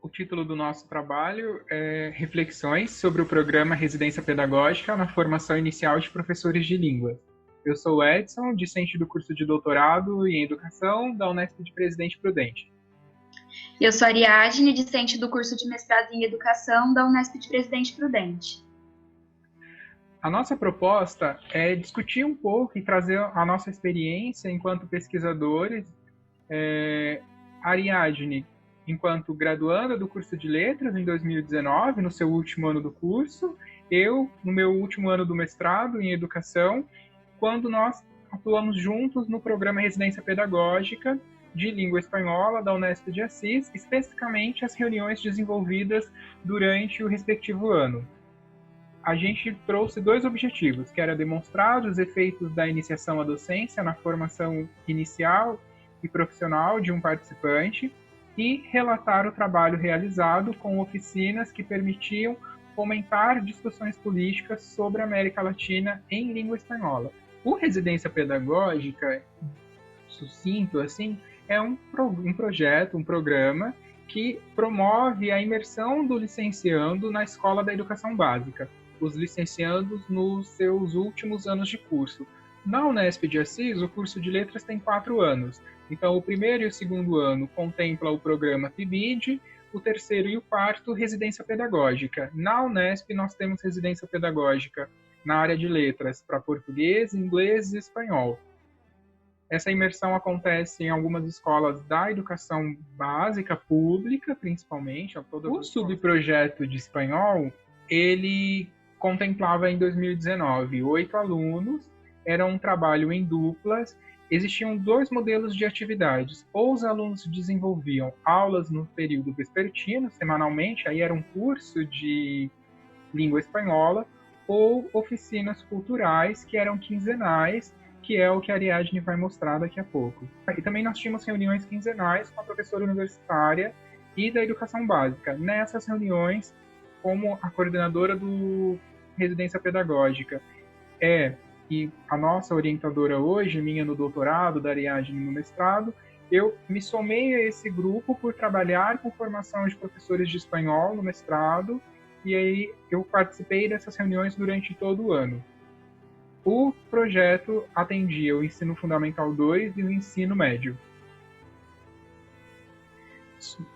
O título do nosso trabalho é Reflexões sobre o programa Residência Pedagógica na Formação Inicial de Professores de Línguas. Eu sou o Edson, discente do curso de doutorado em Educação da Unesp de Presidente Prudente. Eu sou a Ariadne, discente do curso de mestrado em Educação da Unesp de Presidente Prudente. A nossa proposta é discutir um pouco e trazer a nossa experiência enquanto pesquisadores. Ariadne, enquanto graduanda do curso de Letras em 2019, no seu último ano do curso, eu no meu último ano do mestrado em Educação, quando nós atuamos juntos no programa Residência Pedagógica de Língua Espanhola da Unesp de Assis, especificamente as reuniões desenvolvidas durante o respectivo ano. A gente trouxe dois objetivos, que era demonstrar os efeitos da iniciação à docência na formação inicial e profissional de um participante e relatar o trabalho realizado com oficinas que permitiam fomentar discussões políticas sobre a América Latina em língua espanhola. O Residência Pedagógica, sucinto assim, é um projeto, um programa que promove a imersão do licenciando na escola da educação básica, os licenciandos nos seus últimos anos de curso. Na Unesp de Assis, o curso de Letras tem 4 anos. Então, o primeiro e o segundo ano contempla o programa PIBID, o terceiro e o quarto, residência pedagógica. Na Unesp, nós temos residência pedagógica na área de letras para português, inglês e espanhol. Essa imersão acontece em algumas escolas da educação básica, pública, principalmente. O subprojeto de espanhol, ele contemplava em 2019 8 alunos, era um trabalho em duplas. Existiam 2 modelos de atividades. Ou os alunos desenvolviam aulas no período vespertino, semanalmente, aí era um curso de língua espanhola, ou oficinas culturais, que eram quinzenais, que é o que a Ariadne vai mostrar daqui a pouco. E também nós tínhamos reuniões quinzenais com a professora universitária e da educação básica. Nessas reuniões, como a coordenadora do Residência Pedagógica e a nossa orientadora hoje, minha no doutorado, da Ariadne no mestrado, eu me somei a esse grupo por trabalhar com formação de professores de espanhol no mestrado, e aí eu participei dessas reuniões durante todo o ano. O projeto atendia o ensino fundamental 2 e o ensino médio.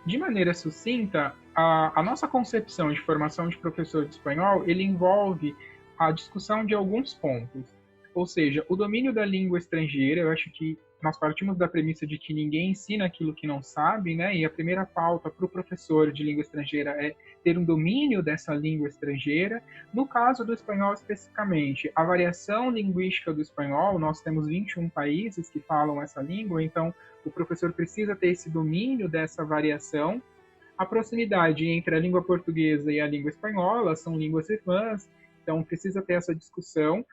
De maneira sucinta, a nossa concepção de formação de professor de espanhol, ele envolve a discussão de alguns pontos. Ou seja, o domínio da língua estrangeira. Eu acho que nós partimos da premissa de que ninguém ensina aquilo que não sabe, né? E a primeira pauta para o professor de língua estrangeira é ter um domínio dessa língua estrangeira. No caso do espanhol especificamente, a variação linguística do espanhol, nós temos 21 países que falam essa língua, então o professor precisa ter esse domínio dessa variação. A proximidade entre a língua portuguesa e a língua espanhola são línguas irmãs, então precisa ter essa discussão.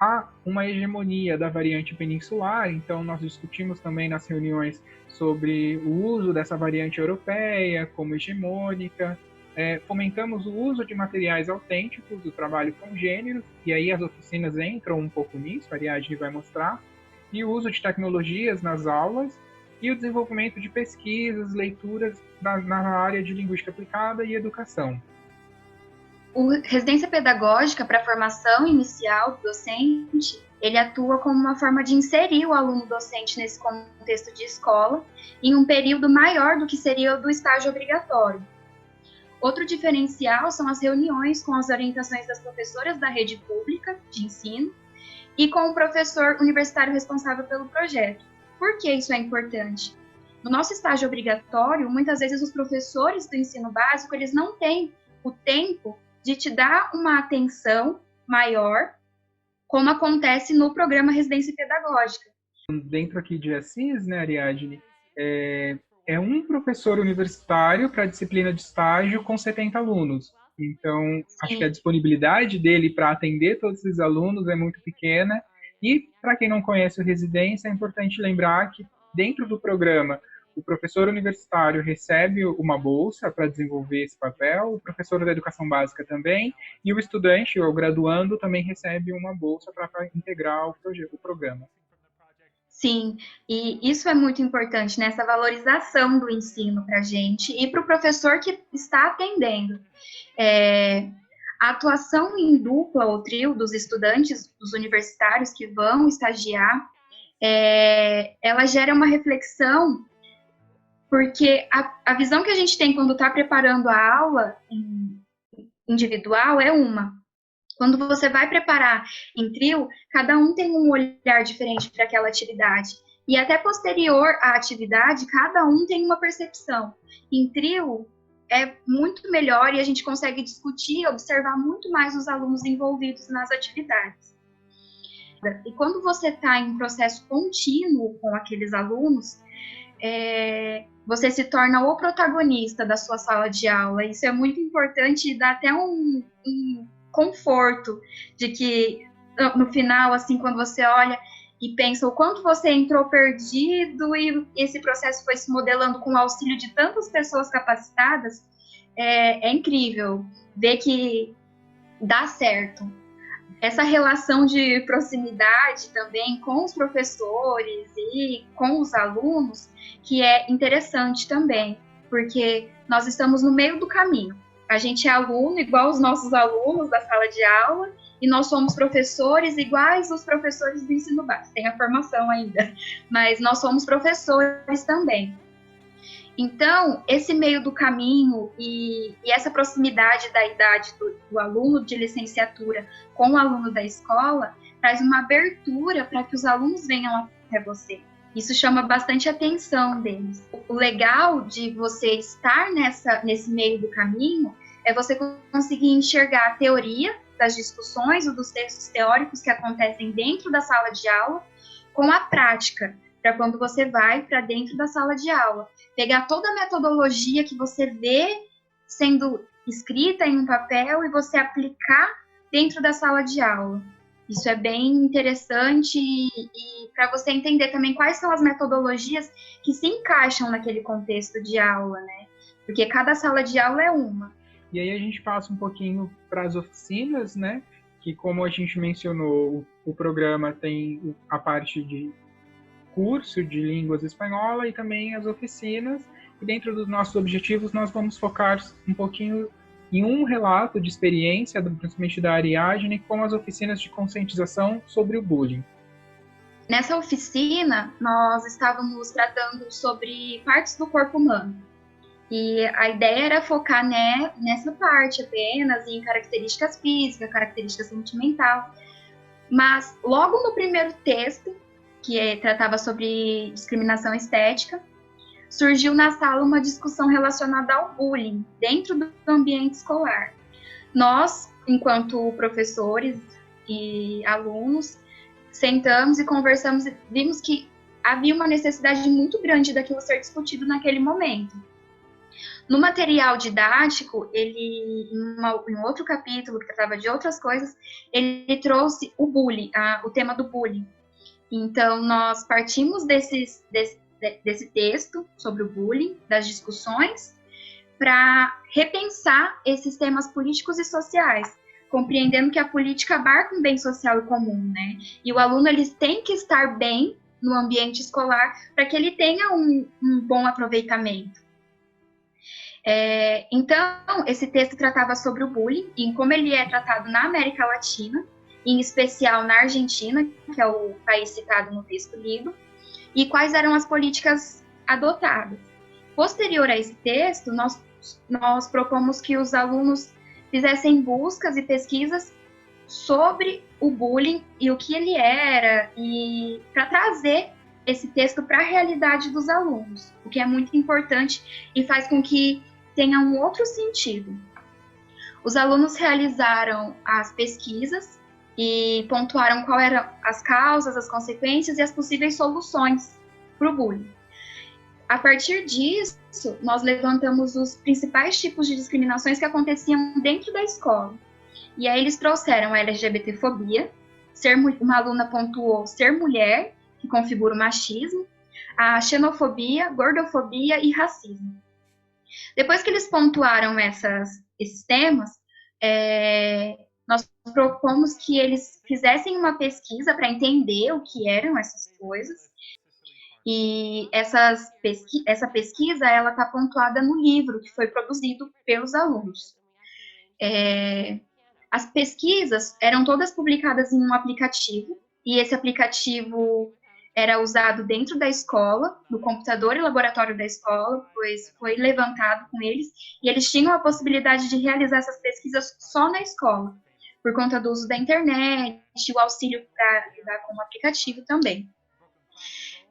Há uma hegemonia da variante peninsular, então nós discutimos também nas reuniões sobre o uso dessa variante europeia como hegemônica, fomentamos o uso de materiais autênticos, o trabalho com gêneros, e aí as oficinas entram um pouco nisso, a Ariadne vai mostrar, e o uso de tecnologias nas aulas, e o desenvolvimento de pesquisas, leituras na área de linguística aplicada e educação. O Residência Pedagógica para a formação inicial do docente, ele atua como uma forma de inserir o aluno docente nesse contexto de escola em um período maior do que seria o do estágio obrigatório. Outro diferencial são as reuniões com as orientações das professoras da rede pública de ensino e com o professor universitário responsável pelo projeto. Por que isso é importante? No nosso estágio obrigatório, muitas vezes os professores do ensino básico, eles não têm o tempo de te dar uma atenção maior, como acontece no programa Residência Pedagógica. Dentro aqui de Assis, né, Ariadne, é um professor universitário para a disciplina de estágio com 70 alunos. Então, acho que a disponibilidade dele para atender todos esses alunos é muito pequena. E, para quem não conhece o Residência, é importante lembrar que, dentro do programa, o professor universitário recebe uma bolsa para desenvolver esse papel, o professor da educação básica também, e o estudante ou graduando também recebe uma bolsa para integrar o programa. Sim, e isso é muito importante, nessa valorização do ensino para a gente e para o professor que está atendendo. A atuação em dupla ou trio dos estudantes, dos universitários que vão estagiar, ela gera uma reflexão, porque a visão que a gente tem quando está preparando a aula individual é uma. Quando você vai preparar em trio, cada um tem um olhar diferente para aquela atividade. E até posterior à atividade, cada um tem uma percepção. Em trio, é muito melhor e a gente consegue discutir, observar muito mais os alunos envolvidos nas atividades. E quando você está em um processo contínuo com aqueles alunos, você se torna o protagonista da sua sala de aula. Isso é muito importante e dá até um conforto de que no final, assim, quando você olha e pensa o quanto você entrou perdido e esse processo foi se modelando com o auxílio de tantas pessoas capacitadas, é incrível ver que dá certo. Essa relação de proximidade também com os professores e com os alunos, que é interessante também, porque nós estamos no meio do caminho. A gente é aluno igual os nossos alunos da sala de aula e nós somos professores iguais os professores do ensino básico. Tem a formação ainda, mas nós somos professores também. Então, esse meio do caminho e essa proximidade da idade do aluno de licenciatura com o aluno da escola traz uma abertura para que os alunos venham até você. Isso chama bastante atenção deles. O legal de você estar nesse meio do caminho é você conseguir enxergar a teoria das discussões ou dos textos teóricos que acontecem dentro da sala de aula com a prática, para quando você vai para dentro da sala de aula. Pegar toda a metodologia que você vê sendo escrita em um papel e você aplicar dentro da sala de aula. Isso é bem interessante e para você entender também quais são as metodologias que se encaixam naquele contexto de aula, né? Porque cada sala de aula é uma. E aí a gente passa um pouquinho para as oficinas, né? Que, como a gente mencionou, o programa tem a parte de curso de línguas espanhola e também as oficinas. E dentro dos nossos objetivos, nós vamos focar um pouquinho em um relato de experiência, principalmente da Ariadne, com as oficinas de conscientização sobre o bullying. Nessa oficina, nós estávamos tratando sobre partes do corpo humano. E a ideia era focar nessa parte apenas, em características físicas, características sentimental. Mas logo no primeiro texto, que tratava sobre discriminação estética, surgiu na sala uma discussão relacionada ao bullying dentro do ambiente escolar. Nós, enquanto professores e alunos, sentamos e conversamos e vimos que havia uma necessidade muito grande daquilo ser discutido naquele momento. No material didático, ele, em um outro capítulo que tratava de outras coisas, ele trouxe o bullying, o tema do bullying. Então, nós partimos desse texto sobre o bullying, das discussões, para repensar esses temas políticos e sociais, compreendendo que a política abarca um bem social e comum, né? E o aluno ele tem que estar bem no ambiente escolar para que ele tenha um bom aproveitamento. Então, esse texto tratava sobre o bullying e como ele é tratado na América Latina, em especial na Argentina, que é o país citado no texto lido, e quais eram as políticas adotadas. Posterior a esse texto, nós propomos que os alunos fizessem buscas e pesquisas sobre o bullying e o que ele era, e para trazer esse texto para a realidade dos alunos, o que é muito importante e faz com que tenha um outro sentido. Os alunos realizaram as pesquisas e pontuaram quais eram as causas, as consequências e as possíveis soluções para o bullying. A partir disso, nós levantamos os principais tipos de discriminações que aconteciam dentro da escola. E aí eles trouxeram a LGBTfobia, uma aluna pontuou ser mulher, que configura o machismo, a xenofobia, gordofobia e racismo. Depois que eles pontuaram esses temas, nós propomos que eles fizessem uma pesquisa para entender o que eram essas coisas. E essa pesquisa ela está pontuada no livro que foi produzido pelos alunos. As pesquisas eram todas publicadas em um aplicativo, e esse aplicativo era usado dentro da escola, no computador e laboratório da escola, pois foi levantado com eles, e eles tinham a possibilidade de realizar essas pesquisas só na escola, por conta do uso da internet, o auxílio para lidar com o aplicativo também.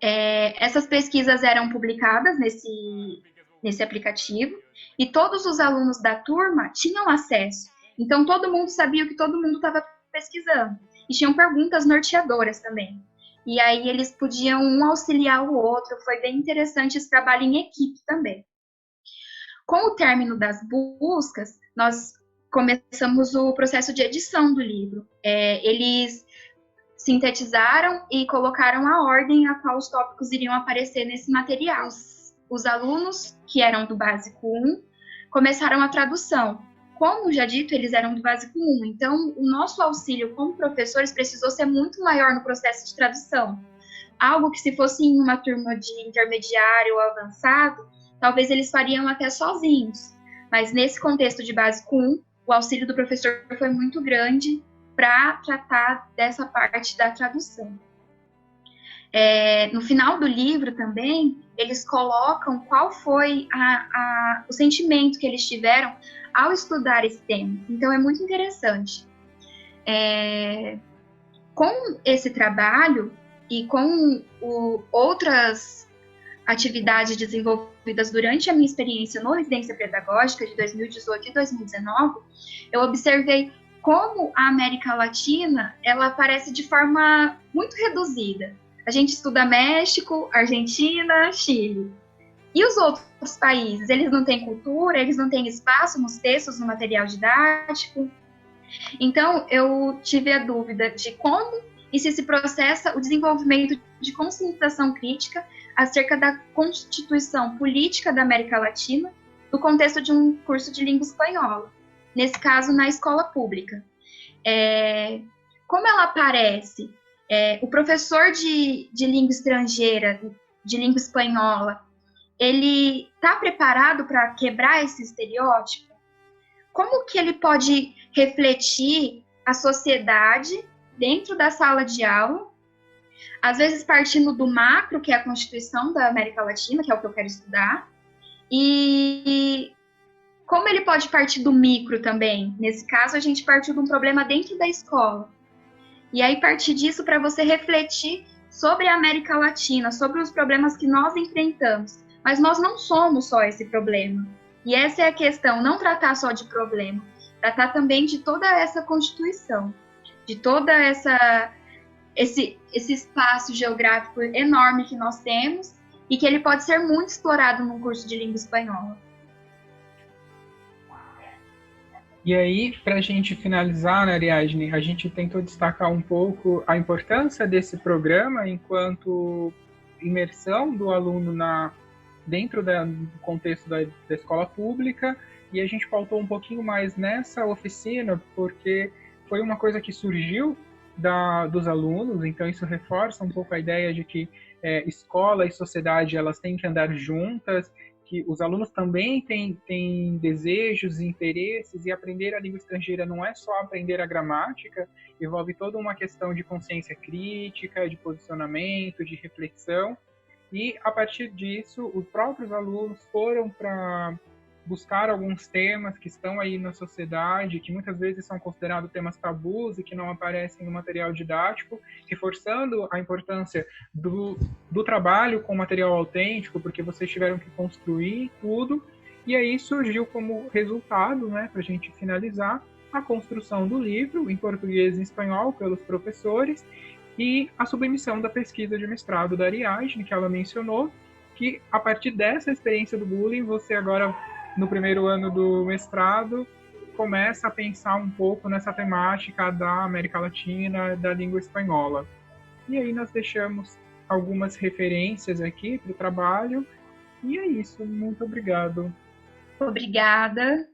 Essas pesquisas eram publicadas nesse aplicativo, e todos os alunos da turma tinham acesso. Então, todo mundo sabia o que todo mundo estava pesquisando. E tinham perguntas norteadoras também. E aí, eles podiam um auxiliar o outro. Foi bem interessante esse trabalho em equipe também. Com o término das buscas, nós começamos o processo de edição do livro. Eles sintetizaram e colocaram a ordem a qual os tópicos iriam aparecer nesse material. Os alunos, que eram do Básico 1, começaram a tradução. Como já dito, eles eram do Básico 1, então o nosso auxílio como professores precisou ser muito maior no processo de tradução. Algo que, se fosse em uma turma de intermediário ou avançado, talvez eles fariam até sozinhos. Mas nesse contexto de Básico 1, o auxílio do professor foi muito grande para tratar dessa parte da tradução. No final do livro também, eles colocam qual foi o sentimento que eles tiveram ao estudar esse tema. Então, é muito interessante. Com esse trabalho e com outras atividades desenvolvidas durante a minha experiência no Residência Pedagógica de 2018 e 2019, eu observei como a América Latina, ela aparece de forma muito reduzida. A gente estuda México, Argentina, Chile. E os outros países? Eles não têm cultura, eles não têm espaço nos textos, no material didático. Então, eu tive a dúvida de como e se processa o desenvolvimento de conscientização crítica acerca da constituição política da América Latina no contexto de um curso de língua espanhola, nesse caso, na escola pública. Como ela aparece? O professor de língua estrangeira, de língua espanhola, ele está preparado para quebrar esse estereótipo? Como que ele pode refletir a sociedade dentro da sala de aula, às vezes partindo do macro, que é a Constituição da América Latina, que é o que eu quero estudar, e como ele pode partir do micro também? Nesse caso, a gente partiu de um problema dentro da escola. E aí, partir disso para você refletir sobre a América Latina, sobre os problemas que nós enfrentamos. Mas nós não somos só esse problema. E essa é a questão, não tratar só de problema, tratar também de toda essa Constituição, de toda esse espaço geográfico enorme que nós temos e que ele pode ser muito explorado num curso de língua espanhola. E aí, para a gente finalizar, né, Ariadne, a gente tentou destacar um pouco a importância desse programa enquanto imersão do aluno dentro do contexto da escola pública, e a gente pautou um pouquinho mais nessa oficina, porque foi uma coisa que surgiu dos alunos, então isso reforça um pouco a ideia de que escola e sociedade elas têm que andar juntas, que os alunos também têm desejos e interesses, e aprender a língua estrangeira não é só aprender a gramática, envolve toda uma questão de consciência crítica, de posicionamento, de reflexão, e a partir disso os próprios alunos foram para buscar alguns temas que estão aí na sociedade, que muitas vezes são considerados temas tabus e que não aparecem no material didático, reforçando a importância do trabalho com material autêntico, porque vocês tiveram que construir tudo, e aí surgiu como resultado, né, para a gente finalizar, a construção do livro em português e em espanhol pelos professores e a submissão da pesquisa de mestrado da Ariadne, que ela mencionou, que a partir dessa experiência do bullying, você agora, no primeiro ano do mestrado, começa a pensar um pouco nessa temática da América Latina, da língua espanhola. E aí nós deixamos algumas referências aqui para o trabalho, e é isso. Muito obrigado. Obrigada.